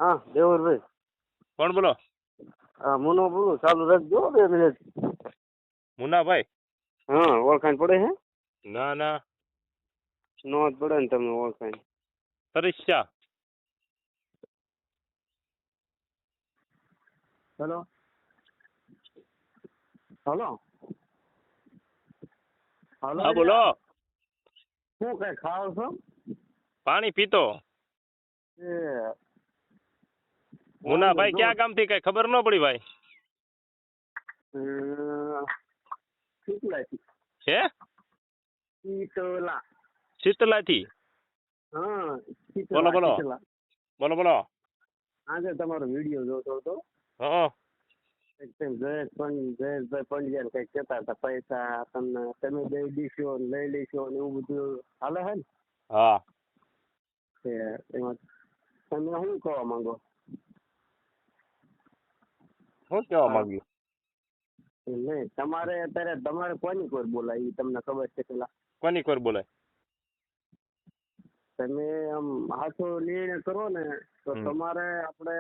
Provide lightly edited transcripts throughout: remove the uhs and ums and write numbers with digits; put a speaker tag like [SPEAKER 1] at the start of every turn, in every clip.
[SPEAKER 1] હા દેવરભાઈ.
[SPEAKER 2] કોણ બોલો?
[SPEAKER 1] હા મુનો બોલું. ચાલુ રાખજો 2 મિનિટ.
[SPEAKER 2] મુનાભાઈ?
[SPEAKER 1] હા ઓળખાણ પડે છે?
[SPEAKER 2] ના ના.
[SPEAKER 1] નો જ પડે ને તમને ઓળખાણ.
[SPEAKER 2] તરસ્યા.
[SPEAKER 1] Hello hello hello.
[SPEAKER 2] હા બોલો.
[SPEAKER 1] શું કઈ ખાવ છો?
[SPEAKER 2] પાણી પીતો.
[SPEAKER 1] એ
[SPEAKER 2] મુનાભાઈ ક્યાં ગામથી કઈ ખબર ન પડી ભાઈ?
[SPEAKER 1] શીતલાથી.
[SPEAKER 2] હે?
[SPEAKER 1] શીતલા.
[SPEAKER 2] શીતલાથી.
[SPEAKER 1] હા
[SPEAKER 2] બોલો બોલો.
[SPEAKER 1] શીતલા.
[SPEAKER 2] બોલો બોલો.
[SPEAKER 1] આજે તમારો વિડીયો જોતો હતો.
[SPEAKER 2] હા.
[SPEAKER 1] જયેશભાઈ પંડ્યા કઈક કહેતા હતા પૈસા તમને તમે દઈ દઈશો લઈ લઈશો ને એવું બધું હાલે હે ને?
[SPEAKER 2] હા.
[SPEAKER 1] એમાં તમે શું કહેવા માંગો?
[SPEAKER 2] શું કહેવા માંગ્યું?
[SPEAKER 1] નહીં તમારે અત્યારે તમારે કોની કોર બોલાય એ તમને ખબર છે પેલા?
[SPEAKER 2] કોની કોર બોલાય?
[SPEAKER 1] તમે આમ હાથો નિર્ણય કરો ને તો તમારે આપણે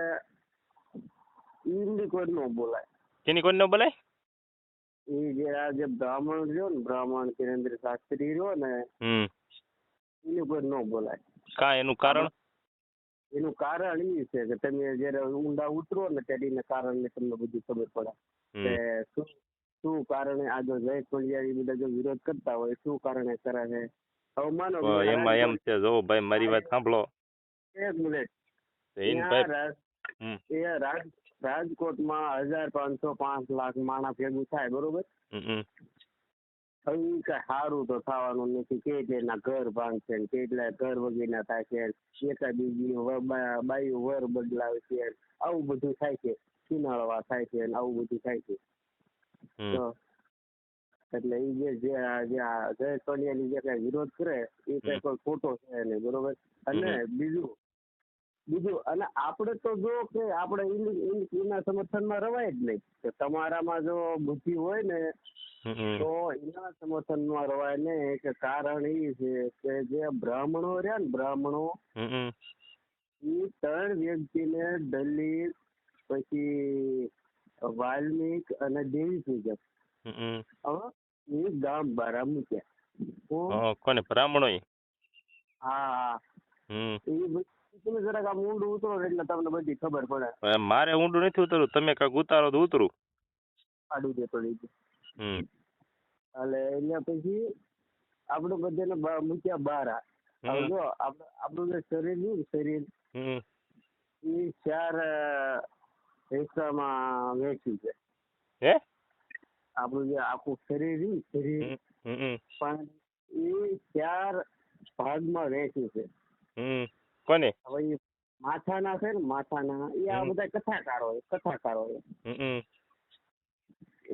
[SPEAKER 1] ઈમની કોર નો બોલાય.
[SPEAKER 2] કેની કોર ન બોલાય?
[SPEAKER 1] એ જે આ જે બ્રાહ્મણ રહ્યો ને બ્રાહ્મણ કિરેન્દ્ર શાસ્ત્રી રહ્યો ને એની કોર ન બોલાય.
[SPEAKER 2] કા એનું કારણ?
[SPEAKER 1] એનું કારણ એ છે કે તમે જયારે ઊંડા ઉતરો ને ત્યારે એના કારણે તમને બધું ખબર પડે કે શું કારણે આ જો જયેશ પંડ્યા એ બધા જો વિરોધ કરતા હોય શું કારણે કરે છે. હવે માનો
[SPEAKER 2] એમાં એમ છે જો ભાઈ મારી વાત સાંભળો.
[SPEAKER 1] એક મિનિટ. રાજકોટમાં 1500 5 લાખ માણસ ભેગું થાય બરોબર. હવે કઈ સારું તો થવાનું નથી. કેટલા ઘર ભાંગશે કેટલા ઘર વગેરે થાય છે. એકાદી બાયું વર બદલાવે છે. આવું બધું થાય છે. કિનાળવા થાય છે આવું બધું થાય છે. તો એટલે એ જે જયેશ પંડ્યાની જે કઈ વિરોધ કરે એ કઈ કોઈ ખોટો છે નહીં બરોબર. અને બીજું અને આપણે તો જો કે આપણે એના સમર્થનમાં રવાય જ નહીં. તો તમારામાં જો બુદ્ધિ હોય ને તો એના સમર્થનમાં રવાય નહીં. કે કારણ એ છે કે જે બ્રાહ્મણો રહ્યા ને બ્રાહ્મણો એ 3 વ્યક્તિને દલિત પછી વાલ્મિક અને દેવી પૂજક એ ગામ બારા મૂક્યા.
[SPEAKER 2] કોને? બ્રાહ્મણો?
[SPEAKER 1] હા તમે જરાક આમ ઊંડું ઉતરો એટલે તમને બધી ખબર પડે.
[SPEAKER 2] મારે ઊંડું નથી ઉતરવું. તમે કાંઈક ઉતારો તો ઉતરું.
[SPEAKER 1] આડું દે પડી ગયું. એટલે પછી આપણે બધાને મૂક્યા બારા. હવે જો આપણું જે શરીર રહ્યું શરીર એ 4 હિસ્સામાં વહેંચ્યું છે.
[SPEAKER 2] હે? આપણું
[SPEAKER 1] જે આખું શરીર રહ્યું શરીર પણ એ 4 ભાગમાં વહેંચ્યું છે.
[SPEAKER 2] કોને?
[SPEAKER 1] હવે માથાના છે ને માથાના એ આ બધા કથાકારો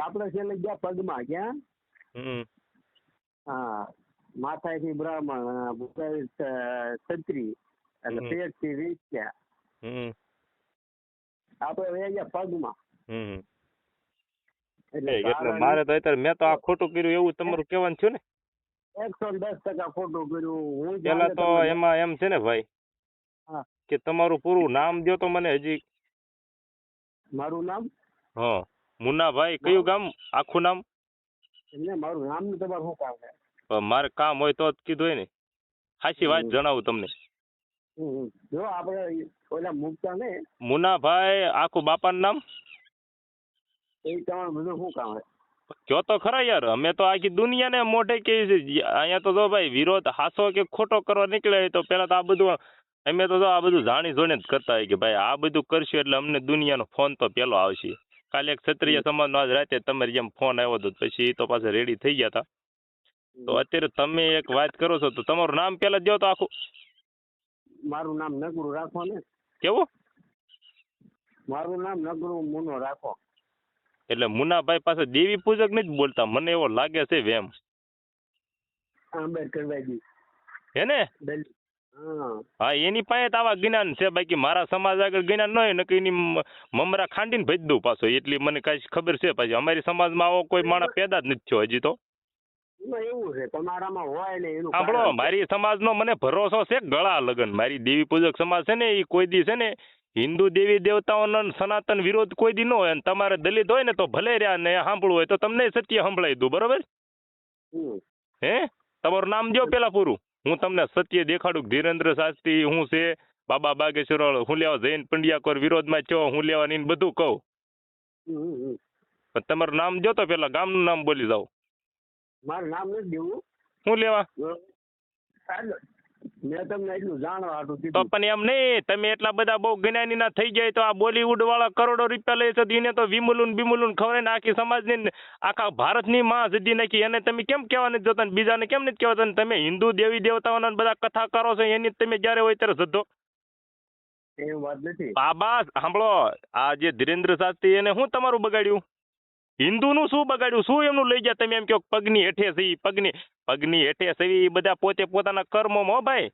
[SPEAKER 1] આપણે છેલ્લે ગયા પગમાં ક્યાં? હા માથાથી બ્રાહ્મણ ક્ષત્રિય અને પેટથી વેશ્યા. આપણે વહી ગયા પગમાં.
[SPEAKER 2] એટલે મારે તો અત્યારે મેં તો આ ખોટું કર્યું એવું તમારું કહેવાનું થયું ને?
[SPEAKER 1] 110% ખોટું કર્યું.
[SPEAKER 2] પેલા તો એમાં એમ છે ને ભાઈ કે તમારું પૂરું નામ દો તો મને હજી.
[SPEAKER 1] મારું નામ?
[SPEAKER 2] હા મુન્નાભાઈ. કયું ગામ? આખું નામ?
[SPEAKER 1] મારું નામ ને તમારું શું કામ છે?
[SPEAKER 2] મારે કામ હોય તો જ કીધું હોય ને. સાચી વાત જણાવું તમને.
[SPEAKER 1] જો આપણે ઓલા મૂકતા ને
[SPEAKER 2] મુન્નાભાઈ આખું બાપાનું નામ?
[SPEAKER 1] એ તમારું બધું શું કામ છે?
[SPEAKER 2] કયો તો ખરા યાર. અમે તો આખી દુનિયાને મોઢે કે અહીંયા તો જો ભાઈ વિરોધ હાસો કે ખોટો કરવા નીકળે તો પેલા તો આ બધું અમે તો આ બધું જાણી જોઈને જ કરતા હોય કે ભાઈ આ બધું કરશું એટલે અમને દુનિયાનો ફોન તો પેલો આવશે. કાલે એક ક્ષત્રિય સમાજનો આજ રાતે તમારી જેમ ફોન આવ્યો હતો પછી તો પાછા રેડી થઈ ગયા હતા. તો અત્યારે તમે એક વાત કરો છો તો તમારું નામ પેલા દો તો આખું.
[SPEAKER 1] મારું નામ નગરું રાખો ને.
[SPEAKER 2] કેવું?
[SPEAKER 1] મારું નામ નગરું મુનો રાખો.
[SPEAKER 2] એટલે મુન્નાભાઈ પાસે દેવી પૂજક નથી બોલતા મને એવો લાગે છે વેમ.
[SPEAKER 1] આંબેડકરભાઈ
[SPEAKER 2] હે ને? હા એની પાસે આવા જ્ઞાન છે. બાકી મારા સમાજ આગળ જ્ઞાન ન હોય ને એની મમરા ખાંડીને ભેજ દઉં પાછો. એટલી મને કાંઈ ખબર છે. પાછી અમારી સમાજમાં આવો કોઈ માણસ પેદા જ નથી થયો હજી તો.
[SPEAKER 1] એવું છે તમારામાં હોય ને એનું
[SPEAKER 2] સાંભળો મારી સમાજનો મને ભરોસો છે ગળા લગન. મારી દેવી પૂજક સમાજ છે ને એ કોઈ દી છે ને હિન્દુ દેવી દેવતાઓનો ને સનાતન વિરોધ કોઈ દી ન હોય, અને તમારે દલિત હોય ને તો ભલે રહ્યા ને સાંભળવું હોય તો તમને સત્ય સંભળાવી દઉં, બરોબર?
[SPEAKER 1] હમ.
[SPEAKER 2] હે તમારું નામ જો પેલા પૂરું, હું તમને સત્ય દેખાડું કે ધીરેન્દ્ર શાસ્ત્રી હું છે, બાબા બાગેશ્વર હું લેવા, જૈન પંડ્યા કોર વિરોધમાં છો હું લેવા, ને બધું કહું.
[SPEAKER 1] હમ.
[SPEAKER 2] પણ તમારું નામ જો તો પેલા ગામનું નામ બોલી જાઓ.
[SPEAKER 1] મારું નામ નથી દેવું.
[SPEAKER 2] શું લેવા?
[SPEAKER 1] મેં તમને એટલું જાણવા હાટું
[SPEAKER 2] તો
[SPEAKER 1] કીધું.
[SPEAKER 2] પણ એમ નહીં, તમે એટલા બધા બહુ જ્ઞાની ના થઈ જાય તો આ બોલીવુડ વાળા કરોડો રૂપિયા લે છે તો એને તો વિમુલુન બિમુલુન ખવડાવીને આખી સમાજની ને આખા ભારતની માં સિદ્ધિ નાખી, એને તમે કેમ કહેવા નથી જોતા ને બીજાને કેમ નથી કહેવાતા? તમે હિન્દુ દેવી દેવતાઓના બધા કથા કરો છો એની તમે જ્યારે હોય ત્યારે જતો
[SPEAKER 1] એ વાત નથી.
[SPEAKER 2] બાબા સાંભળો, આ જે ધીરેન્દ્ર શાસ્ત્રી એને શું તમારું બગાડ્યું? હિન્દુનું શું બગાડ્યું? શું એમનું લઈ ગયા? તમે એમ કહો પગની હેઠે છે, પગની હેઠે છે, એ બધા પોતે પોતાના કર્મોમાં હો ભાઈ.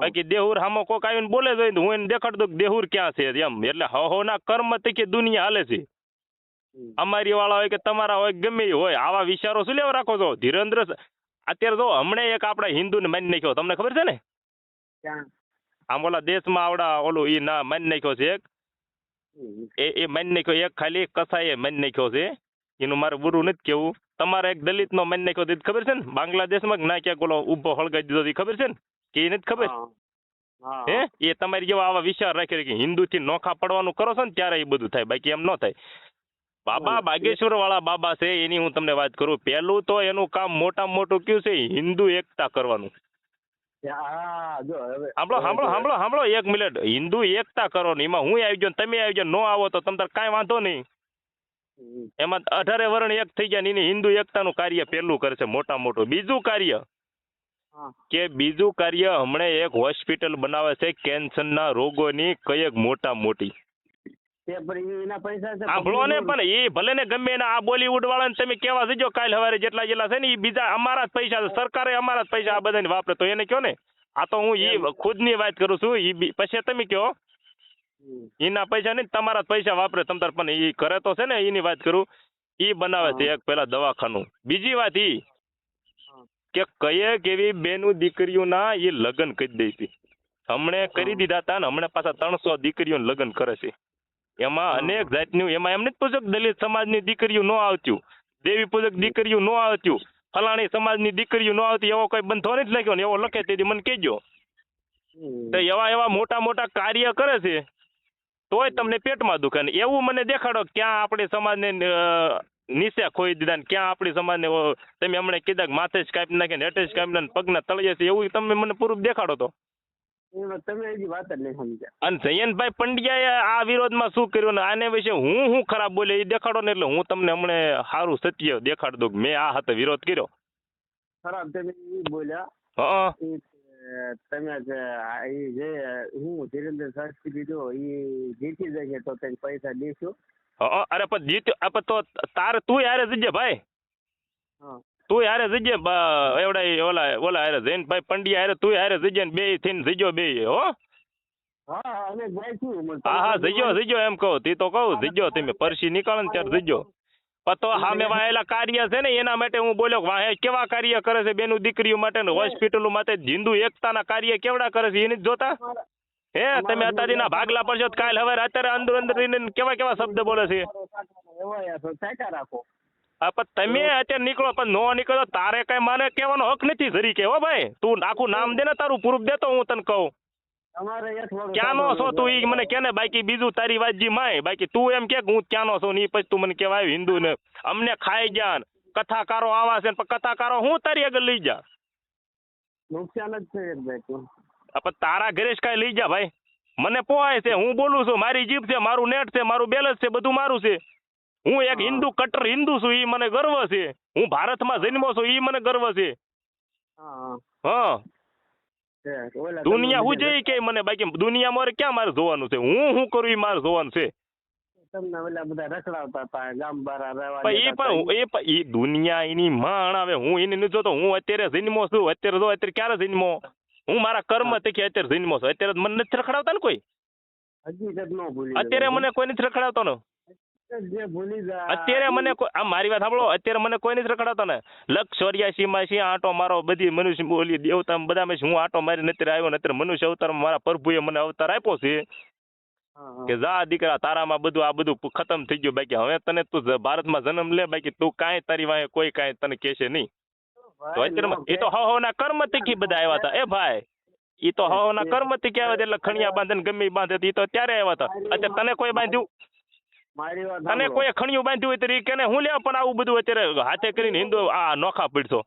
[SPEAKER 2] બાકી દેહુર હામો કોક આવીને બોલે છે હું એને દેખાડ દઉં દેહુર ક્યાં છે એમ. એટલે હહોના કર્મ તકે દુનિયા હાલે છે. અમારી વાળા હોય કે તમારા હોય ગમે એ હોય, આવા વિચારો શું લેવા રાખો છો? ધીરેન્દ્ર અત્યારે જો હમણાં એક આપણા હિન્દુને માની નાખ્યો, તમને ખબર છે ને? આમ ઓલા દેશમાં આવડા ઓલું એ ના માની નાખ્યો છે એક, એ માની નાખ્યો એક, ખાલી કસાઈએ માની નાખ્યો છે. એનું મારે બુરું નથી કેવું. તમારે એક દલિતનો માની નાખ્યો તો ખબર છે ને? બાંગ્લાદેશમાં ના ક્યાંક ઓલો ઊભો હળગાઈ દીધો એ ખબર છે ને? કે એ નથી ખબર? હે એ તમારી જેવા આવા વિચાર રાખી કે હિન્દુથી નોખા પડવાનું કરો છો ને ત્યારે એ બધું થાય, બાકી એમ ન થાય. બાબા બાગેશ્વર વાળા બાબા છે એની હું તમને વાત કરું. પહેલું તો એનું કામ મોટામાં મોટું કયું છે? હિન્દુ એકતા કરવાનું. સાંભળો એક મિનિટ. હિન્દુ એકતા કરો ને એમાં હું આવી જાઉં તમે આવી જાઓ, નો આવો તો તમને કાંઈ વાંધો નહીં. એમાં 18 વર્ણ એક થઈ ગયા ને હિન્દુ એકતાનું કાર્ય પહેલું કરશે મોટામાં મોટું. બીજું કાર્ય હમણાં એક હોસ્પિટલ બનાવે છે કેન્સરના રોગોની, કઈ એક મોટી. સાંભળો ને, પણ એ ભલે ને ગમે ને આ બોલીવુડ વાળાને તમે કેવા જજો કાલ સવારે જેટલા છે ને એ બીજા અમારા જ પૈસા છે, સરકારે અમારા જ પૈસા આ બધાને વાપરે, તો એને કહો ને. આ તો હું એ ખુદની વાત કરું છું. એ પછી તમે કહો એના પૈસા નહીં, તમારા જ પૈસા વાપરે તમતાર, પણ એ કરે તો છે ને એની વાત કરું. એ બનાવે છે એક પેલા દવાખાનું. બીજી વાત એ કે કયેક એવી બેનું દીકરીઓના એ લગ્ન કરી દે છે. હમણે કરી દીધા હતા ને હમણાં પાછા 300 દીકરીઓને લગ્ન કરે છે. એમાં અનેક જાતનું, એમાં એમ નથી પૂછો દલિત સમાજની દીકરીઓ ન આવતી, દેવી પૂજક દીકરીઓ ન આવતી, ફલાણી સમાજની દીકરીઓ ન આવતી, એવો કોઈ બંધો નથી લાગ્યો ને એવો લખે તેથી મને કહેજો. તો એવા મોટા કાર્ય કરે છે તોય તમને પેટમાં દુખે ને એવું મને દેખાડો ક્યાં આપણી સમાજને નીચે ખોઈ દીધા ને ક્યાં આપણી સમાજને તમે હમણાં કીધા કે માથે જ કાપી નાખે ને હેઠે જ કાપી નાખે પગના તળિયે છે, એવું તમે મને પૂરું દેખાડો તો.
[SPEAKER 1] તમે હજી વાત જ નહીં સમજ્યા.
[SPEAKER 2] અને જયંતભાઈ પંડ્યાએ આ વિરોધમાં શું કર્યું ને આને વિશે હું ખરાબ બોલે એ દેખાડો ને, એટલે હું તમને હમણાં સારું સત્ય દેખાડ દઉં કે મેં આ હાથે વિરોધ કર્યો.
[SPEAKER 1] ખરાબ તમે એ બોલ્યા.
[SPEAKER 2] હા
[SPEAKER 1] તમે જે હું ધીરેન્દ્ર શાસ્ત્રી જો એ જીતી જશે તો તમે પૈસા દેશો.
[SPEAKER 2] અરે પણ જીત્યો તો તારે તું યારે જજે ભાઈ, તું યારે જજે એવડા ઓલા હારે જયંતભાઈ પંડ્યા હારે તું હારે જજે ને બે થઈને જજો બે. હો હા જજો એમ કહું તે તો કહું જજો, તમે પરસી નીકળો ને ત્યારે જજો. તો સામે વાયેલા કાર્ય છે ને એના માટે હું બોલ્યો વાહે કેવા કાર્ય કરે છે બેનું દીકરીઓ માટે ને હોસ્પિટલો માટે હિન્દુ એકતાના કાર્ય કેવડા કરે છે એની જોતા. હે તમે અત્યારના ભાગલા પડશો કાલ હવે અત્યારે અંદર કેવા શબ્દ બોલે છે. તમે અત્યારે નીકળો પણ નો નીકળો તારે કઈ મારે કહેવાનો હક નથી જરી કે. હો ભાઈ તું આખું નામ દે ને તારું પ્રૂફ દેતો હું તને કહું. ક્યાંનો છો તું ઈ મને કે ને, બાકી બીજું તારી વાતજી માય, બાકી તું એમ કે હું ક્યાંનો છું ને પછી તું મને કહેવાય હિન્દુ ને અમને ખાઈ જા કથાકારો આવા છે, પણ કથાકારો હું તારી આગળ લઈ જા.
[SPEAKER 1] નુકસાન જ છે
[SPEAKER 2] પણ તારા ઘરે જ કાંઈ લઈ જા ભાઈ, મને પોહાય છે, હું બોલું છું, મારી જીભ છે, મારું નેટ છે, મારું બેલેન્સ છે, બધું મારું છે. હું એક હિન્દુ કટ્ટર હિન્દુ છું, ઈ મને ગર્વ છે. હું ભારતમાં જન્મો છું, ઈ મને ગર્વ છે. હા દુનિયા હું જઈ કે મને, બાકી દુનિયા મારે ક્યાં મારે જોવાનું છે, હું કરું એ મારે જોવાનું છે. એ દુનિયા એની માં આવે, હું એને નથી જોતો. હું અત્યારે જન્મો છું, અત્યારે ક્યારે જન્મો, હું મારા કર્મ તકે અત્યારે જન્મો છું. અત્યારે મને નથી રખડાવતા ને કોઈ, અત્યારે મને કોઈ નથી રખડાવતો ને. અત્યારે મને મારી વાત સાંભળો, અત્યારે મને કોઈ નથી રખડાવતો ને. 84 માં છે આંટો મારો બધી મનુષ્ય બોલી દેવતા બધામાં હું આંટો મારી અત્યારે આવ્યો ને. અત્યારે મનુષ્ય અવતાર મારા પ્રભુએ મને અવતાર આપ્યો છે.
[SPEAKER 1] હા,
[SPEAKER 2] કે જા દીકરા તારામાં બધું આ બધું ખતમ થઈ ગયું, બાકી હવે તને તું ભારતમાં જન્મ લે, બાકી તું કાંઈ તારી વાંહે કોઈ કાંઈ તને કહેશે નહીં. તો અત્યારમાં એ તો હવના કર્મથી બધા આવ્યા હતા એ ભાઈ, એ તો હવના કર્મથી આવ્યા હતા, એટલે ખણિયા બાંધે ને ગમે ઈ બાંધે એ તો ત્યારે આવ્યા હતા. અત્યારે તને કોઈ બાંધ્યું?
[SPEAKER 1] મારી વાત
[SPEAKER 2] તને કોઈ ખણિયું બાંધ્યું હોય તો ઈ કેને હું લેવા, પણ આવું બધું અત્યારે હાથે કરીને હિન્દુ આ નોખા પડશો.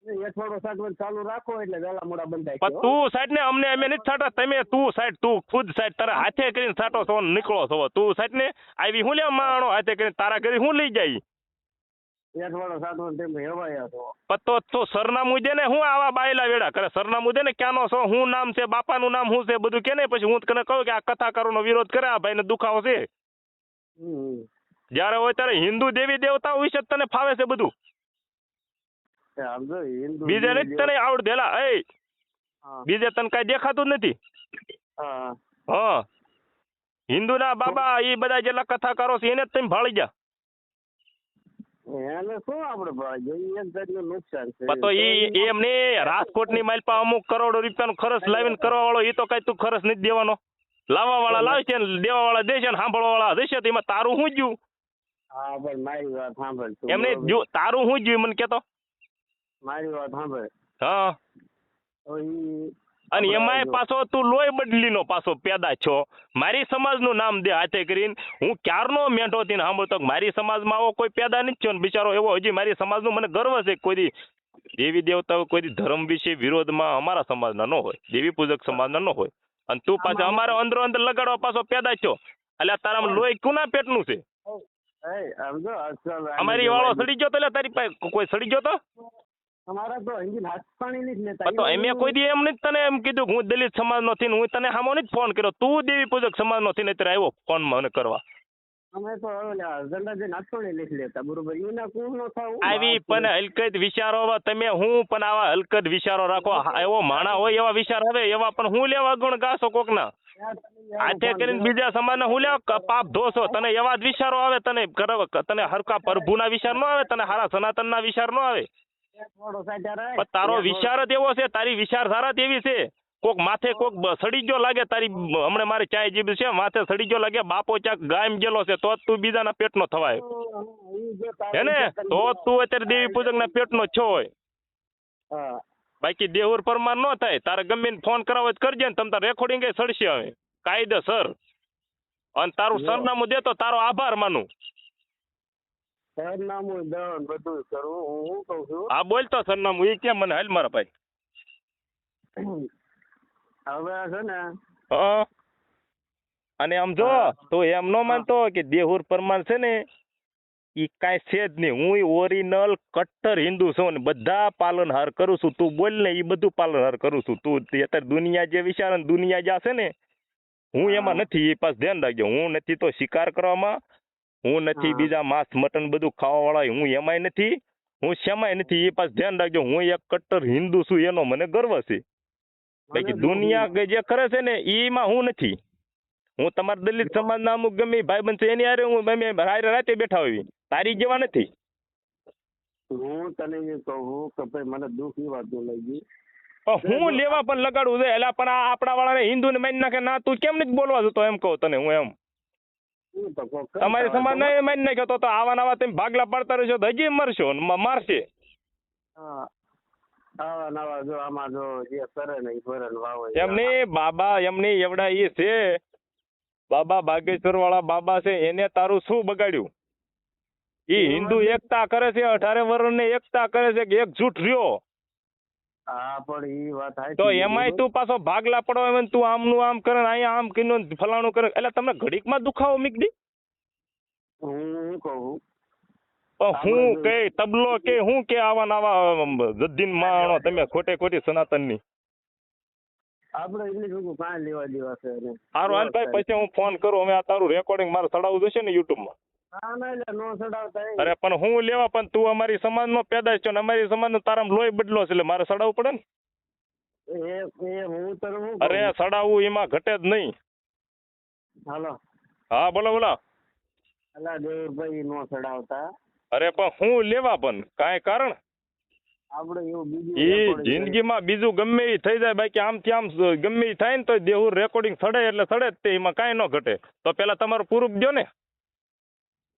[SPEAKER 1] થોડો સાટવટ ચાલુ રાખો એટલે વેલા મોડા બંધાય
[SPEAKER 2] પણ તું સાઈડ ને અમને અમે નથી સાટા, તમે તું સાઈડ, તું ખુદ સાઈડ, તારા હાથે કરીને સાટો છો ને નીકળો છો, તું સાઈડ ને આવી હું લેવા માણો હાથે કરીને તારા ઘરે હું લઈ જાય.
[SPEAKER 1] થોડો સાટવટ તેમ હેવાયા છો.
[SPEAKER 2] પણ તો સરનામું દે ને, હું આવા બાયલા વેડા કરે, સરનામું દે ને, ક્યાંનો છો, હું નામ છે, બાપાનું નામ શું છે, બધું કે ને, પછી હું તને કહું કે આ કથાકારોનો વિરોધ કરે, આ ભાઈને દુખાવો છે. જ્યારે હોય ત્યારે હિન્દુ દેવી દેવતાઓ વિશે તને ફાવે છે બધું, બીજે નથી તને આવડેલા. એ બીજે તને કઈ દેખાતું જ નથી. હા, હિન્દુના બાબા એ બધા જેટલા કથાકારો છે એને જ તમે ભાળી ગયા.
[SPEAKER 1] એને શું આપણે નુકસાન છે.
[SPEAKER 2] તો ઈ એમને રાજકોટની માલપા અમુક કરોડો રૂપિયાનો ખર્ચ લાવીને કરવા વાળો, એ તો કઈ તું ખર્ચ નથી દેવાનો. લાવવા વાળા લાવશે ને દેવા વાળા દેશે ને સાંભળવા વાળા દેશે, તો એમાં તારું શું જ્યું?
[SPEAKER 1] હા પણ મારી વાત સાંભળ.
[SPEAKER 2] એમને તારું શું જ્યું મને કેતો?
[SPEAKER 1] મારી વાત સાંભળ.
[SPEAKER 2] હા, અને એમાંય પાછો તું લોહી બદલીનો પાછો પેદા છો. મારી સમાજનું નામ દે હાથે કરીને, હું ક્યારનો મેંઢો થઈને સાંભળતો મારી સમાજમાં આવો કોઈ પેદા નથી થયો ને બિચારો એવો હજી મારી સમાજનું મને ગર્વ છે. કોઈ દેવી દેવતાઓ કોઈ ધર્મ વિશે વિરોધમાં અમારા સમાજના ન હોય, દેવી પૂજક સમાજના ન હોય, અને તું પાછો અમારો અંદરો અંદર લગાડવા પાછો પેદા છો. એટલે તારામાં લોહી કોના પેટનું છે? અમારી વાળો સડી ગયો તો, એટલે તારી પાસે કોઈ સડી ગયો તો? તો એમે કોઈ દી એમ નથી તને એમ કીધું હું દલિત સમાજ નો થઈને હું તને સામો નથી ફોન કર્યો, તું દેવી પૂજક સમાજ નો થઈને અત્યારે આવ્યો ફોન મને કરવા.
[SPEAKER 1] અમે તો બરોબર
[SPEAKER 2] આવી પણ હલકત વિચારો તમે, હું પણ આવા હલકત વિચારો રાખો, એવો માણા હોય એવા વિચાર આવે એવા, પણ હું લેવા ગુણ ગાશો કોકના હાથે કરીને બીજા સમાજના હું લેવા પાપ ધોશો. તને એવા જ વિચારો આવે, તને હરકા પ્રભુના વિચાર ન આવે, તને હારા સનાતનના વિચાર ન આવે. તારો વિચાર જ એવો છે, તારી વિચારધારા જ એવી છે. કોક માથે કોક સડી ગયો લાગે, તારી હમણાં મારી ચાય જીભ છે, માથે સડી ગયો લાગે, બાપો ચાક ગાયમ ગયેલો છે, તો તું બીજાના પેટનો થવાય હે ને, તો તું અત્યારે દેવી પૂજકના પેટનો છો હોય. બાકી દેહુર પરમાર ન થાય. તારે ગમે ફોન કરાવો કરજે ને, તમ તાર રેકોર્ડિંગ સડશે હવે કાયદેસર, અને તારું સરનામું દેતો તારો આભાર માનું.
[SPEAKER 1] સરનામું બધું કરવું હું કહું છું.
[SPEAKER 2] હા બોલતો સરનામું એ કેમ મને હાલ મારા ભાઈ.
[SPEAKER 1] હવે છે ને
[SPEAKER 2] અને આમ જો તો એમ ન માનતો કે દેહુર પરમાર છે ને ઈ કાંઈ છે જ નહીં. હું ઓરિજિનલ કટ્ટર હિન્દુ છું ને બધા પાલનહાર કરું છું. તું બોલ ને એ બધું પાલનહાર કરું છું. તું અત્યારે દુનિયા જે વિચાર ને દુનિયા જ્યાં છે ને હું એમાં નથી. એ પાસ ધ્યાન રાખજો, હું નથી તો શિકાર કરવામાં, હું નથી બીજા માંસ મટન બધું ખાવા વાળા, હું એમાંય નથી, હું શેમાંય નથી. એ પાસ ધ્યાન રાખજો, હું એક કટ્ટર હિન્દુ છું એનો મને ગર્વ છે. બાકી દુનિયા જે કરે છે ને એમાં હું નથી. હું તમારા દલિત સમાજના અમુક ગમે ભાઈબંધ છે એની હારે હું રાતે બેઠા હોય, તારી જેવા નથી.
[SPEAKER 1] હું તને એ કહું કે ભાઈ મને દુઃખ ની વાત લાગી,
[SPEAKER 2] હું લેવા પણ લગાડવું છે. એટલે પણ આ આપણા વાળાને હિન્દુ ને માની નાખે ના, તું કેમ નથી બોલવા જતો એમ કહું તને હું. એમ તમારી સમાજ નહીં માની નાખ્યો તો આવા નવા તમે ભાગલા પાડતા રહેશો તો હજી મરશો મારશે. એમની બાબા એમની એવડા એ છે, બાબા બાગેશ્વર વાળા બાબા છે, એને તારું શું બગાડ્યું? ઈ હિન્દુ એકતા કરે છે, 18 વર્ષની એકતા કરે છે કે એકજૂટ રહ્યો. તો એમાંય તું પાછો ભાગલા પડો એમ તું આમનું આમ કરે અહીંયા આમ કીધું ફલાણું કરે, એટલે તમને ઘડીકમાં દુખાવો મીકડી.
[SPEAKER 1] હું કહું
[SPEAKER 2] હું કે તબલો કે હું કે આવા નવા જદ્દીન માણો તમે ખોટે ખોટી સનાતનની.
[SPEAKER 1] આપણે એટલે કાંઈ લેવા દેવા છે.
[SPEAKER 2] સારું હાલ ભાઈ, પછી હું ફોન કરું. હવે આ તારું રેકોર્ડિંગ મારે ચડાવવું જશે ને યુટ્યુબમાં. અરે પણ હું લેવા, પણ તું અમારી સમાજનો પેદાશ છો ને અમારી સમાજનો તારામાં લોહી બદલો છે એટલે મારે ચડાવવું પડે ને. અરે ચડાવવું એમાં ઘટે જ નહીં.
[SPEAKER 1] હાલો
[SPEAKER 2] હા બોલો બોલો.
[SPEAKER 1] દેવભાઈ નો ચડાવતા.
[SPEAKER 2] અરે પણ હું લેવા પણ કાંઈ કારણ
[SPEAKER 1] આપણે એવું બીજું
[SPEAKER 2] એ
[SPEAKER 1] recording
[SPEAKER 2] જિંદગીમાં બીજું ગમે એ થઈ જાય બાકી આમથી આમ ગમે એ થાય ને તો દેવું રેકોર્ડિંગ સડે એટલે સડે જ તે એમાં કાંઈ ન ઘટે તો પેલા તમારું પૂરું દો ને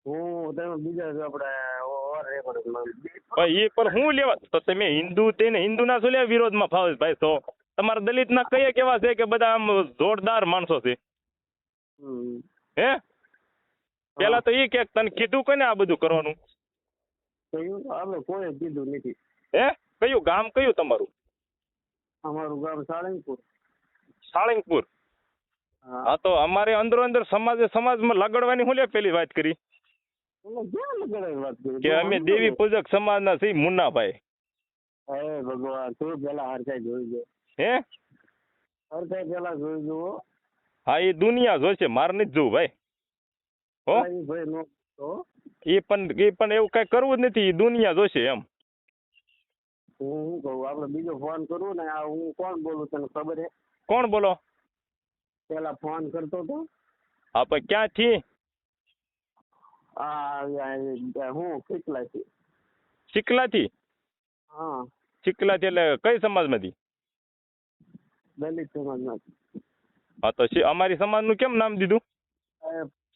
[SPEAKER 1] હું તમે બીજા જ આપણે ઓવર recording માં
[SPEAKER 2] એ પણ હું લેવા તો તમે હિન્દુ તેને હિન્દુના શું લેવા વિરોધમાં ફાવે ભાઈ તો તમારા દલિતના કયા કેવા છે કે બધા આમ જોરદાર માણસો છે
[SPEAKER 1] હમ.
[SPEAKER 2] હે પેલા તો એ કે તને કીધું કોને આ બધું કરવાનું
[SPEAKER 1] કયું આપણે કોઈ કીધું નથી.
[SPEAKER 2] હે કયું ગામ કયું તમારું
[SPEAKER 1] અમારું ગામ સાળંગપુર.
[SPEAKER 2] સાળંગપુર
[SPEAKER 1] હા
[SPEAKER 2] હા તો અમારે અંદરો અંદર સમાજમાં લગાડવાની હું લે પેલી વાત કરી
[SPEAKER 1] એટલે ક્યાં લગાડવાની વાત કરી?
[SPEAKER 2] કે અમે દેવી પૂજક સમાજના છીએ મુન્નાભાઈ
[SPEAKER 1] હે ભગવાન તું પેલા હરખાઈ જોઈ જો.
[SPEAKER 2] હે
[SPEAKER 1] હરખાઈ પેલા જોઈ જુઓ.
[SPEAKER 2] હા એ દુનિયા જોશે મારે નથી જોવું ભાઈ હો
[SPEAKER 1] ભાઈ નો તો
[SPEAKER 2] એ પણ એવું કઈ કરવું જ નથી એ દુનિયા જોશે એમ
[SPEAKER 1] હું શું કહું આપણે બીજો ફોન કરું ને આ હું કોણ બોલું તને ખબર હે?
[SPEAKER 2] કોણ બોલો
[SPEAKER 1] પેલા ફોન કરતો તો
[SPEAKER 2] હા પણ ક્યાંથી
[SPEAKER 1] હું કેટલા છે?
[SPEAKER 2] ચીકલાથી
[SPEAKER 1] હા
[SPEAKER 2] ચીકલાથી એટલે કઈ સમાજમાંથી
[SPEAKER 1] દલિત સમાજમાં.
[SPEAKER 2] હા તો અમારી સમાજનું કેમ નામ દીધું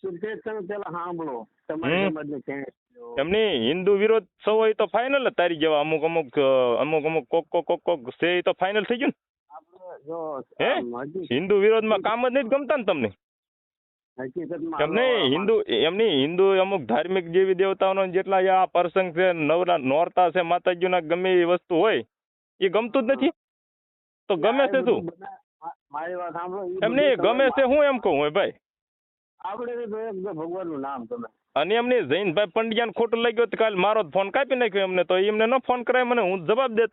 [SPEAKER 1] તમે પેલા સાંભળો તમારી
[SPEAKER 2] હમ.
[SPEAKER 1] સમાજને ક્યાં
[SPEAKER 2] એમની હિન્દુ વિરોધ સૌ હોય તો ફાઇનલ જ તારી જેવા અમુક કોક છે એ તો ફાઇનલ થઈ ગયું
[SPEAKER 1] આપણે જો
[SPEAKER 2] હે? હિન્દુ વિરોધમાં કામ જ નથી ગમતા ને તમને
[SPEAKER 1] હકીકતમાં
[SPEAKER 2] એમની હિન્દુ અમુક ધાર્મિક દેવી દેવતાઓનો જેટલા આ પ્રસંગ છે નોરતા છે માતાજીના ગમે એ વસ્તુ હોય એ ગમતું જ નથી તો ગમે છે શું
[SPEAKER 1] મારી વાત સાંભળો
[SPEAKER 2] એમને ગમે છે હું એમ કહું હોય ભાઈ
[SPEAKER 1] આપણે ભગવાન નું નામ ગમે
[SPEAKER 2] અને એમને જૈનભાઈ પંડ્યાને ખોટું લાગ્યો તો કાલે મારો જ ફોન કાપી નાખ્યો એમને તો એમને ન ફોન કરાય મને હું જવાબ દેત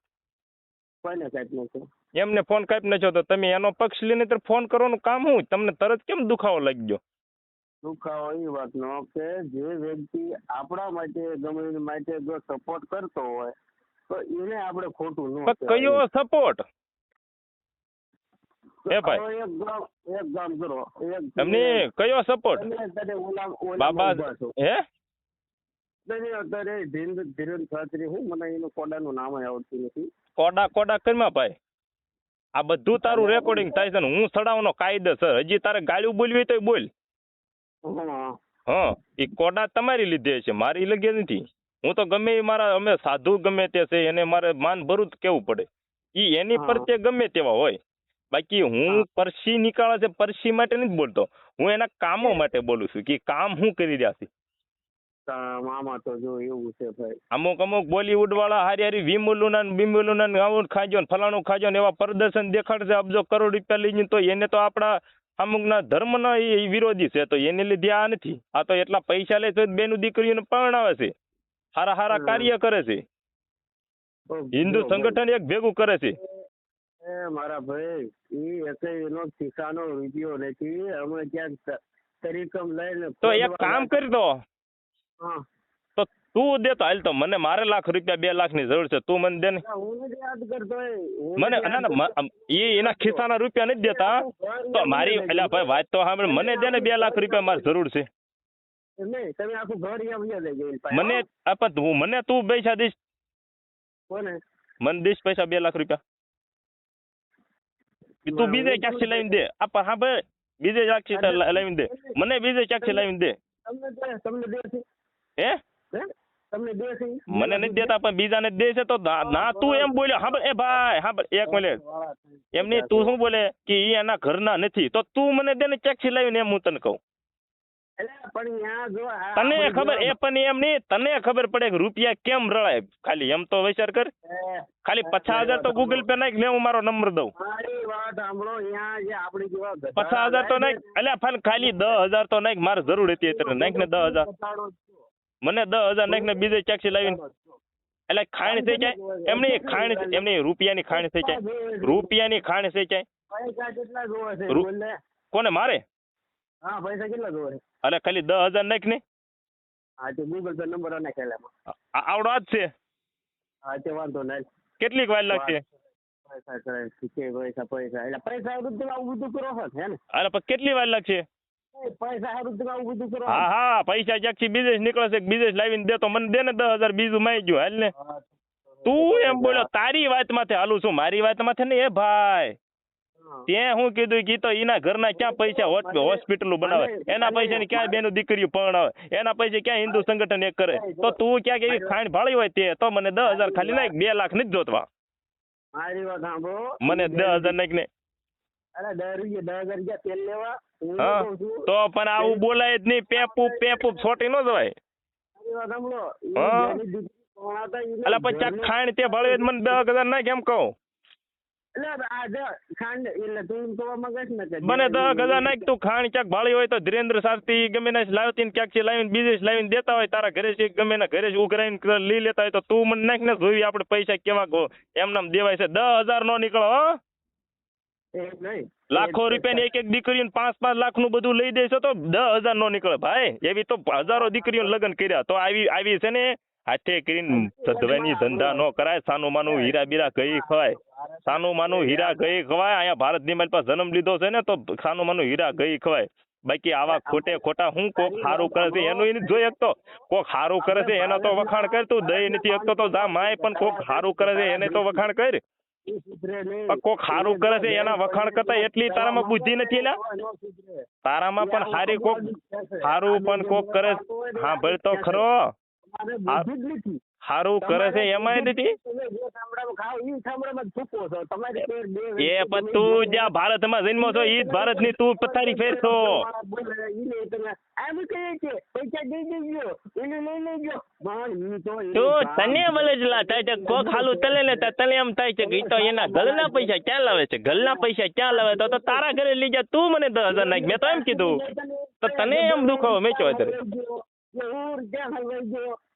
[SPEAKER 1] કોઈને કાંઈ નથી.
[SPEAKER 2] એમને ફોન કાપી નાખ્યો તો તમે એનો પક્ષ લઈને તો ફોન કરવાનું કામ હું તમને તરત કેમ દુખાવો લાગી ગયો
[SPEAKER 1] દુખાવો એ વાતનો કે જે વ્યક્તિ આપણા માટે ગમે એની માટે જો સપોર્ટ કરતો હોય તો એને આપણે ખોટું ન
[SPEAKER 2] પણ કયો સપોર્ટ એ ભાઈ
[SPEAKER 1] એક કામ કરો
[SPEAKER 2] એમને કયો સપોર્ટ બાબા હે
[SPEAKER 1] અત્યારે ધીરેન છાત્રી હું મને એનું કોડાનું નામ આવડતું નથી.
[SPEAKER 2] કોડા કરીમાં ભાઈ આ બધું તારું રેકોર્ડિંગ થાય છે ને હું સડાવવાનો કાયદેસર હજી તારે ગાળું બોલવી હોય તો બોલ હા એ કોડા તમારી લીધે છે મારી લગે નથી હું તો ગમે એ અમે સાધુ ગમે તે છે એને મારે માન ભરું જ કેવું પડે એ એની પ્રત્યે ગમે તેવા હોય બાકી હું પરસી નીકાળે છે પરસી માટે નથી બોલતો હું એના કામો માટે બોલું છું કે કામ હું કરી રહ્યા છે
[SPEAKER 1] આમાં તો જો એવું છે ભાઈ
[SPEAKER 2] અમુક બોલીવુડ વાળા હારી બીમુલુના આવું ખાજો ને ફલાણું ખાજો ને એવા પ્રદર્શન દેખાડશે અબજો કરોડ રૂપિયા લઈને તો એને તો આપણા અમુકના ધર્મના એ વિરોધી છે તો એને લીધે આ નથી આ તો એટલા પૈસા લે છે બેનું દીકરીઓને પરણાવે છે હારા કાર્ય કરે છે હિન્દુ સંગઠન એક ભેગું કરે છે
[SPEAKER 1] મારા ભાઈ એનો ખિસ્સાનો રૂપિયો નથી અમે ક્યાંક તરીકમ લઈને
[SPEAKER 2] તો એક કામ કરી દો તો તું દે તો હાલ તો મને મારે લાખ રૂપિયા 2 લાખની જરૂર છે તું મને દે ને મને એના ખિસ્સાના રૂપિયા નથી દેતા તો મારી એટલે ભાઈ વાત તો સાંભળ મને દે ને 2 લાખ રૂપિયા મારી જરૂર છે મને તું પૈસા દઈશ મને દઈશ પૈસા 2 લાખ રૂપિયા તું બીજે ક્યાંકથી લાવીને દે હા ભાઈ બીજે ક્યાંકથી લાવીને દે મને બીજે ક્યાંકથી લાવીને દે હે મને નથી દેતા પણ બીજાને દે છે તો ના તું એમ બોલ્યો હા એ ભાઈ હા એક મિનિટ એમની તું શું બોલે કે એ એના ઘરના નથી તો તું મને દે ને ક્યાંકથી લાવીને એમ હું તને કહું તને ખબર એ પણ એમ નહીં તને ખબર પડે કે રૂપિયા કેમ રળાય ખાલી એમ તો વિચાર કર ખાલી 50,000 તો ગૂગલ પે નાખ લે હું મારો નંબર દઉં 50,000 તો નાખ એટલે ખાલી 10,000 તો નાખ મારે જરૂર હતી એટલે નાખ ને 10,000 મને 10,000 નાખ ને બીજે ક્યાંકથી લાવીને એટલે ખાણ થઈ જાય એમની રૂપિયાની ખાણ થઈ જાય રૂપિયાની ખાણ થઈ જાય કોને મારે
[SPEAKER 1] પૈસા કેટલા જોવે
[SPEAKER 2] અરે ખાલી 10,000 નાખ ને
[SPEAKER 1] ગૂગલ પે નંબર
[SPEAKER 2] આવડો જ છે
[SPEAKER 1] વાંધો નહીં
[SPEAKER 2] કેટલીક વાર લાગશે અરે પણ કેટલી વાર લાગશે હા પૈસા ક્યાંકથી બીજે નીકળે છે બીજે લાવીને દે તો મને દે ને 10,000 બીજું માઈ ગયું હાલ ને તું એમ બોલ્યો તારી વાતમાંથી હાલું છું, મારી વાતમાંથી ને એ ભાઈ.
[SPEAKER 1] હા.
[SPEAKER 2] ત્યાં હું કીધું કે તો એના ઘરના ક્યાં પૈસા હોસ્પિટલ બનાવે, એના પૈસા ની ક્યાં બેનું દીકરીઓ પરણાવે, એના પૈસા ક્યાં હિન્દુ સંગઠન એક કરે, તો તું ક્યાંક એવી ખાંડ ભાળી હોય તે તો મને 10,000 ખાલી નાખ, 2 લાખ નથી જોતવા
[SPEAKER 1] મારી વાત સાંભળો.
[SPEAKER 2] મને 10,000 નાખ ને.
[SPEAKER 1] અરે 10,000 રૂપિયા તેલ લેવા હું
[SPEAKER 2] હા
[SPEAKER 1] કહું છું.
[SPEAKER 2] તો પણ આવું બોલાય જ નહીં, પેપુ છોટી ન જવાય.
[SPEAKER 1] મારી વાત સાંભળો.
[SPEAKER 2] હા.
[SPEAKER 1] જેની દીકરી પરણાતા એને
[SPEAKER 2] એટલે પછી
[SPEAKER 1] ઘરનું-
[SPEAKER 2] ખાંડ તે ભાળે મને 10,000 નાખ એમ કહું.
[SPEAKER 1] એટલે આ જો ખાંડ એટલે તું એમ કહેવા માંગે છે ને કે
[SPEAKER 2] મને 10,000 નાખ, તું ખાંડ ક્યાંક ભાળી હોય તો ધીરેન્દ્ર શાસ્ત્રી ગમે ના લાવતી ક્યાંક લાવીને બીજે લાવીને દેતા હોય, તારા ઘરે છે ગમે ના ઘરે ઉઘરાઈને લઈ લેતા હોય તો તું મને નાખ ને જોઈ આપણે પૈસા કેવા એમ નામ દેવાય છે. 10,000 નો નીકળો હો.
[SPEAKER 1] એક નહીં.
[SPEAKER 2] લાખો રૂપિયાની એક દીકરીને 5-5 લાખનું બધું લઈ દેશો તો 10,000 નો નીકળે ભાઈ. એવી તો હજારો દીકરીઓ લગ્ન કર્યા તો આવી છે ને હાથે કરીને સધવાની ધંધા નો કરાય. સાનું માનું હીરા બીરા ગઈ ખવાય, સાનું માનું હીરા ગઈ ખવાય. અહીંયા ભારતની મારી પાસે જન્મ લીધો છે ને તો સાનું માનું હીરા ગઈ ખવાય. બાકી આવા ખોટા હું કોક સારું કરે છે એનું એને જોઈ શકતો, કોક સારું કરે છે એનો તો વખાણ કર. તું દઈ નથી શકતો તો જા માય, પણ કોક સારું કરે છે એને તો વખાણ કર.
[SPEAKER 1] એ સુધરે નહીં.
[SPEAKER 2] પણ કોક સારું કરે છે એના વખાણ કરતા એટલી તારામાં બુદ્ધિ નથી લા.
[SPEAKER 1] નો સુધરે.
[SPEAKER 2] તારામાં પણ સારી કોક સારું પણ કોક કરે. હા ભાઈ તો ખરો,
[SPEAKER 1] તમારે બુદ્ધિ જ નથી.
[SPEAKER 2] સારું કરે છે એમાંય નથી.
[SPEAKER 1] તમે જે ગામડામાં ખાઓ ઈ ગામડામાં જ થૂકો છો. તમારી પેર બે
[SPEAKER 2] એ પણ તું જ્યાં ભારતમાં જન્મો છો ઈ જ ભારતની તું પથારી ફેરશો.
[SPEAKER 1] બોલે ઈને તમે આમ કહે છે પૈસા દઈ દેજો એને લઈ લેજો પણ ઈ તો
[SPEAKER 2] તું તને મળે જ લા થાય છે કોક હાલું તલે ને તને એમ થાય છે કે ઈ તો એના ગલના પૈસા ક્યાં લાવે છે, ગલના પૈસા ક્યાં લાવે તો તારા ઘરે લઈ જા, તું મને 10,000 નાખ. મેં તો એમ કીધું તો તને એમ દુખાવો મેચો અત્યારે.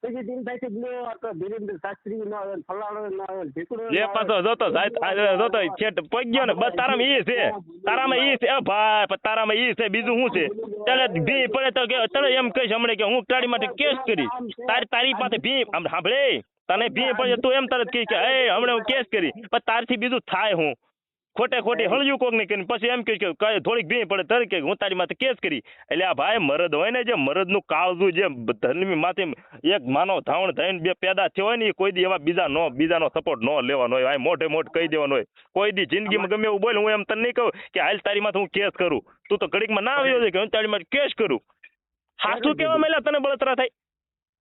[SPEAKER 1] પછી દિન થાય છે ધીરેન્દ્ર શાસ્ત્રી નો આવે, ફલાણો નો આવે, ઢીકડો
[SPEAKER 2] જે પાછો જોતો જોતો છેટ પગ્યો ને બસ તારામાં ઈ છે, તારામાં ઈ છે ભાઈ, પણ તારામાં ઈ છે બીજું શું છે. ચાલે ભી પડે તો કે ચાલો એમ કહીશ હમણાં કે હું તારી માટે કેસ કરીશ, તારી પાસે ભી આમ સાંભળે તને ભી પડે તું એમ તરત કહી કે એ હમણાં હું કેસ કરી, પણ તારથી બીજું થાય હું ખોટી હળિયું કોક ને કરીને પછી એમ કહીશ કે થોડીક ભી પડે તરત કે હું તારી માથે કેસ કરી. એટલે આ ભાઈ મરદ હોય ને જે મરદનું કાળજું જે ધર્મી માથે એક માનવ ધાવણ થઈને બે પેદા થયો હોય ને એ કોઈ દી એવા બીજાનો સપોર્ટ ન લેવાનો હોય, મોઢે કહી દેવાનો હોય. કોઈ દી જિંદગીમાં ગમે એવું બોલ, હું એમ તને નહીં કહું કે હાલ તારી માથે હું કેસ કરું, તું તો ઘડીકમાં ના આવ્યો છે કે હું તારી માથે કેસ કરું. હાચું કેવા મેલા તને બળતરા થાય.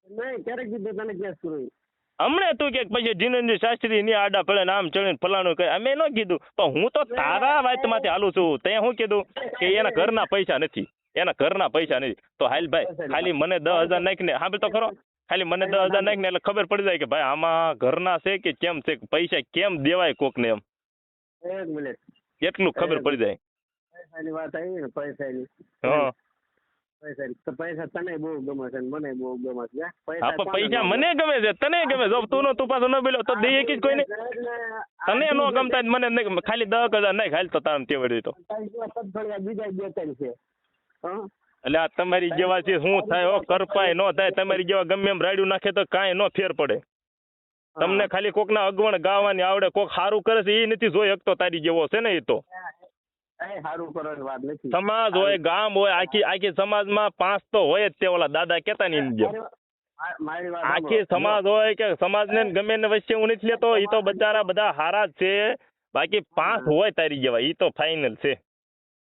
[SPEAKER 1] નહીં ક્યારેક કીધું તને કેસ કરું.
[SPEAKER 2] હમણાં તું કે પછી ધીરેન્દ્ર શાસ્ત્રી ની આડા પડે ને આમ ચડીને ફલાણું કહે, અમે ન કીધું પણ હું તો તારા વાતમાંથી હાલું છું. તે શું કીધું કે એના ઘરના પૈસા નથી, એના ઘરના પૈસા નથી. તો હાલ ભાઈ ખાલી મને 10,000 નાખીને સાંભળ તો ખરો, ખાલી મને 10,000 નાખીને એટલે ખબર પડી જાય કે ભાઈ આમાં ઘરના છે કે કેમ છે, પૈસા કેમ દેવાય કોકને એમ
[SPEAKER 1] એક મિનિટ
[SPEAKER 2] એટલું ખબર પડી જાય.
[SPEAKER 1] પૈસાની વાત આવી ને પૈસાની.
[SPEAKER 2] હા
[SPEAKER 1] તો પૈસા તને બહુ ગમે છે ને મને બહુ ગમે છે.
[SPEAKER 2] હા પણ પૈસા મને ગમે છે, તને ગમે જો તું પાછો ન બોલ્યો તો દઈએ જ કોઈને. તને ન ગમતા મને નહીં, ખાલી 10,000 નાખ હાલ તો તારા તેવડી તો.
[SPEAKER 1] બીજા બે ત્રણ છે.
[SPEAKER 2] એટલે આ તમારી જેવા છે શું થાય હો, કરપાય ન થાય. તમારી જેવા ગમે એમ રાડ્યું નાખે તો કાંઈ ન ફેર પડે. તમને ખાલી કોકના અગવણ ગાવાની આવડે, કોક સારું કરે છે એ નથી જોઈ શકતો તારી જેવો છે ને. એ તો
[SPEAKER 1] સારું કરવાની વાત નથી.
[SPEAKER 2] સમાજ હોય ગામ હોય આખી સમાજમાં 5 તો હોય જ તે ઓલા દાદા કેતા ની જેમ.
[SPEAKER 1] મારી વાત
[SPEAKER 2] આખી સમાજ હોય કે સમાજને ગમે ને વચ્ચે હું નથી લેતો, એ તો બધા હારા જ છે. બાકી 5 હોય તારી જેવા, એ તો ફાઇનલ છે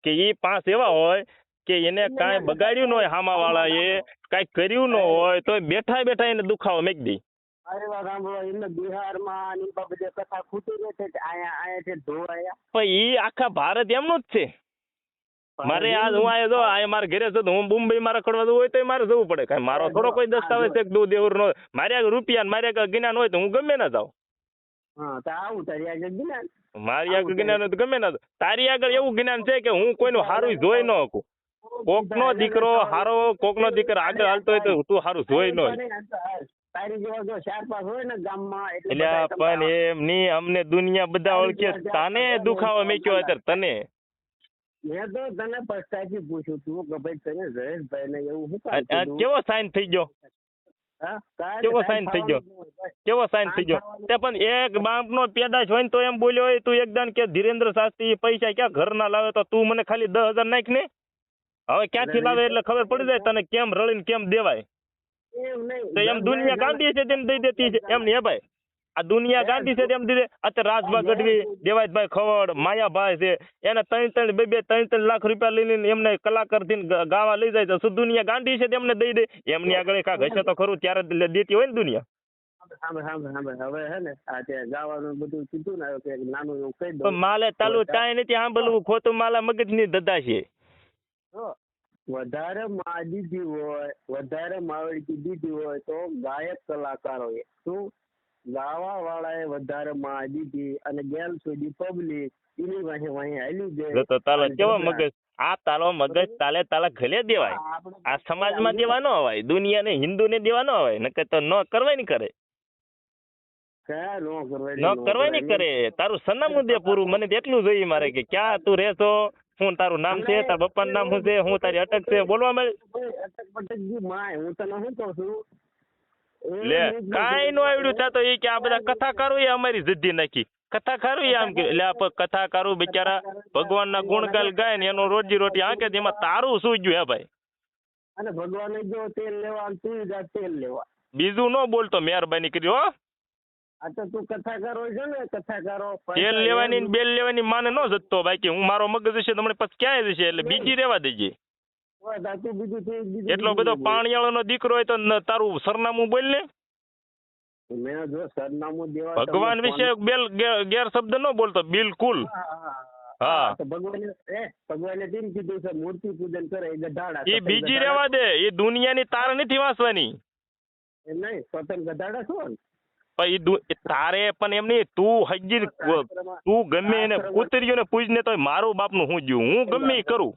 [SPEAKER 2] કે એ 5 એવા હોય કે એને કાંઈ બગાડ્યું ન હોય, હામાવાળા એ કાંઈ કર્યું ન હોય તો બેઠા એને દુખાવો મેક દે.
[SPEAKER 1] મારી વાત સાંભળો, એમને બિહારમાં બધે કથા ખૂટી નથી અહીંયા છે ધોવાયા.
[SPEAKER 2] પણ એ આખા ભારત એમનું જ છે. મારે આજ હું આયો જો આ મારા ઘરે જતો હું મુંબઈ મારે ખડવા જવું હોય તો મારે જવું પડે. કાંઈ મારો થોડો કોઈ દસ્તાવેજ છે દૂધ દેવું મારે આગળ રૂપિયા મારે આગળ જ્ઞાન હોય તો હું ગમે ના જાઉં.
[SPEAKER 1] હા તો આવું તારી આગળ જ્ઞાન,
[SPEAKER 2] મારી આગળ જ્ઞાન હોય તો ગમે ના જાઉં. તારી આગળ એવું જ્ઞાન છે કે હું કોઈનું સારું જોઈ ન શકું. કોકનો દીકરો હારો, કોકનો દીકરો આગળ હાલતો હોય તો તું સારું જોઈ ન હોય.
[SPEAKER 1] તારી જેવા જો 4-5 હોય ને ગામમાં
[SPEAKER 2] એટલે પણ એમ નહીં, અમને દુનિયા બધા ઓળખે. તને દુખાવો મેક્યો અત્યારે તને.
[SPEAKER 1] મેં તો તને પસ્તાથી પૂછ્યું તું કે ભાઈ તને જયેશભાઈ ને એવું શું કામ કીધું?
[SPEAKER 2] કેવો સાઈન થઈ ગયો,
[SPEAKER 1] હા? તારે
[SPEAKER 2] કેવો
[SPEAKER 1] સાઈન
[SPEAKER 2] સાઈન થઈ ગયો,
[SPEAKER 1] થવાનું
[SPEAKER 2] કેવો સાઈન થઈ ગયો. તે પણ એક બાપનો પેદાશ હોય ને તો એમ બોલ્યો હોય તું એકદમ કે ધીરેન્દ્ર શાસ્ત્રી પૈસા ક્યાં ઘરના લાવે તો તું મને ખાલી 10,000 નાખ ને. હવે ક્યાંથી લાવે એટલે ખબર પડી જાય તને કેમ રળીને કેમ દેવાય.
[SPEAKER 1] એમ નહીં.
[SPEAKER 2] તો એમ દુનિયા ગાંડી છે તેમ દઈ દેતી છે એમ નહીં. હે ભાઈ આ દુનિયા ગાંધી છે તેમ દીધે અત્યારે રાજભા ગઢવી, દેવાયતભાઈ ખવડ, માયાભાઈ છે, એને 3-3 લાખ રૂપિયા લઈને એમને કલાકાર થી ગાવા લઈ જાય તો શું દુનિયા ગાંધી છે તેમને દઈ દે? એમની આગળ કાંક હશે તો ખરું, ત્યારે જ દેતી હોય ને દુનિયા.
[SPEAKER 1] હવે હે ને આ તે ગાવાનું બધું કીધું ને કે નાનું એવું કહી
[SPEAKER 2] પણ
[SPEAKER 1] દઉં.
[SPEAKER 2] માલે ચાલુ કાંઈ નથી સાંભળવું, ખોટું માલા મગજની ધધા છે.
[SPEAKER 1] વધારે માં દીધી હોય, વધારે માવડી દીધી હોય તો ગાયક કલાકારોએ શું ગાવા વાળાએ વધારે માં દીધી અને ગેલ સુધી પબ્લિક એની વાહે વાહે હાલી જાય.
[SPEAKER 2] તો તાલે કેવો મગજ, આ તારો મગજ તાલે તાલા ઘલે દેવાય, આ સમાજમાં દેવા ન હોય, દુનિયાને હિન્દુને દેવા ન હોય, નકર તો ન કરવાય નહીં કરે,
[SPEAKER 1] કયા
[SPEAKER 2] ન કરવાય નહીં કરે. તારું સરનામું દે પૂરું, મને તો એટલું જોઈએ મારે કે ક્યાં તું રહેશો, શું તારું નામ છે, તારા પપ્પાનું નામ શું છે, હું તારી અટક છે, બોલવા મળે.
[SPEAKER 1] અટક પટક માય હું તને શું કહું છું
[SPEAKER 2] લે કાંઈ નો આવડ્યું ત્યાં તો એ કે આ બધા કથાકારો એ અમારી જિદ્દી નાખી, કથાકારો એ આમ કે એટલે આ કથાકારો બિચારા ભગવાનના ગુણગાન ગાય ને એનો રોજી રોટી આંકે, એમાં તારું શું ગયું હે ભાઈ?
[SPEAKER 1] અને ભગવાને જો તેલ લેવા તું જા તેલ લેવા,
[SPEAKER 2] બીજું ન બોલતો મહેરબાની કરી હો.
[SPEAKER 1] આ તો તું કથાકારો છે ને કથાકારો
[SPEAKER 2] તેલ લેવાની ને બેલ લેવાની માને ન જતો, બાકી હું મારો મગજ હશે તમને પછી ક્યાંય જશે, એટલે બીજી રહેવા દેજે. એટલો બધો પાણીયાળો નો દીકરો હોય તો તારું સરનામું બોલ ને.
[SPEAKER 1] મેં જો સરનામું દેવા
[SPEAKER 2] ભગવાન વિશે ગેર શબ્દ ન બોલતો બિલકુલ. હા
[SPEAKER 1] ભગવાને તેમ કીધું છે મૂર્તિ પૂજન કરે એ ગધાડા.
[SPEAKER 2] એ બીજી રહેવા દે, એ દુનિયાની તાર નથી વાંચવાની.
[SPEAKER 1] એમ નહીં પતંગ ગધાડા શું
[SPEAKER 2] તારે પણ એમ નહીં, તું હજી તું ગમે એને કૂતરીઓને પૂછને તો મારું બાપનું હું જ્યું, હું ગમે એ કરું.